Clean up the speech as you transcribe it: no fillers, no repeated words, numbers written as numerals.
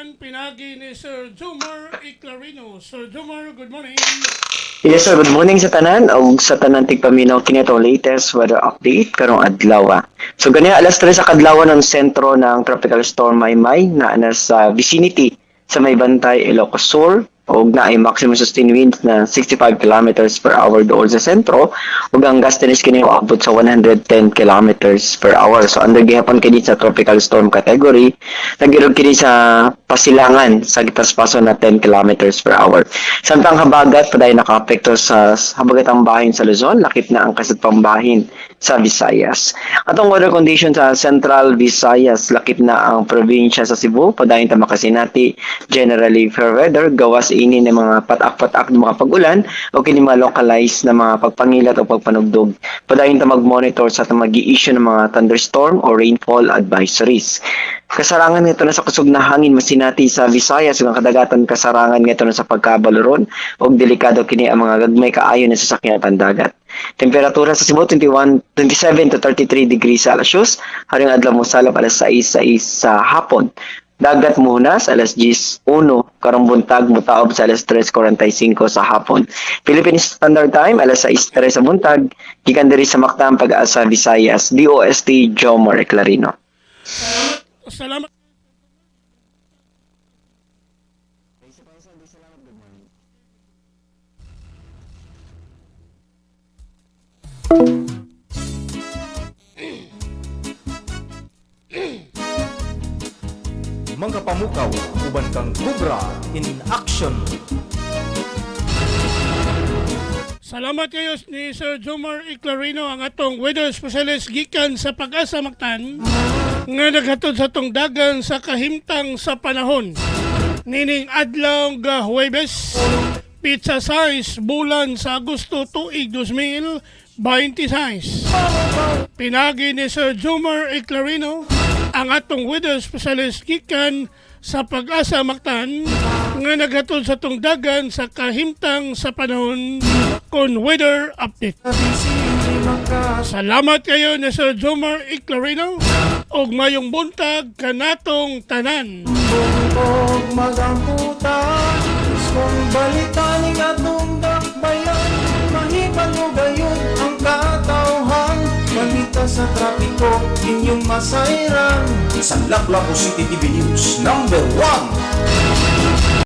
Gikan, pinagi ni Sir Jomar Iclarino. Sir Jomar, good morning. Yes sir, good morning sa tanan o sa tanan tigpaminaw kini atong latest weather update karong adlaw. So ganiya alas 3 sa kadlaw ng sentro ng Tropical Storm Maymay na sa vicinity sa may bantay Ilocos Sur ug na ay maximum sustained winds na 65 kilometers per hour doon sa sentro ug ang gustiness kini abot sa 110 kilometers per hour. So under gihapon kini sa tropical storm category, nagirog kini sa pasilangan sa gitaspaso na 10 kilometers per hour. Samtang habagat paday nakaapekto sa habagatang bahin sa Luzon, lakip na ang kasat pambahin sa Visayas. Atong weather condition sa Central Visayas, lakip na ang probinsya sa Cebu, padayon ta makasinati generally fair weather gawas ini ng mga patak-patak ng mga pag-ulan o kini mga localized na mga pagpangilat o pagpanugdog. Padayon ta mag-monitor sa mag-i-issue ng mga thunderstorm o rainfall advisories. Kasarangan nito na sa kusog na hangin masinati sa Visayas ug ang kadagatan kasarangan nito na sa pagkabaluron ug delikado kini ang mga gagmay kaayo na sasakyan pandagat. Temperatura sa Cebu 27 to 33 degrees Celsius, haring adlaw mo salap alas 6 sa hapon. Dagat muna sa alas 10:01 karong buntag mutaob sa alas 3:45 sa hapon. Philippine Standard Time alas 6:03 sa buntag gikan diri sa Mactan Pag-asa Visayas, DOST Jomar Iclarino. Salamat. Mga pamukaw, uban kang Cobra in action. Salamat kayo ni Sir Jomar Iclarino, ang atong weather specialist gikan sa Pag-asa Mactan nga naghatod sa tong dagan sa kahimtang sa panahon. Nining adlaw nga Huwebes, pizza size bulan sa Agosto tuig 2026. Pinagi ni Sir Jomar Iclarino, ang atong weather specialist gikan sa Pag-asa Mactan nga naghatod sa tong dagan sa kahimtang sa panahon kon weather update. Salamat kayo ni Sir Jomar Iclarino og mayong buntag kanatong tanan. Og magamputan kung balitaning atong dakbayan, mahibalo gayon ang katawhan, mamita sa trapiko inyong masayran. Sa Lapu-Lapu City TV News #1.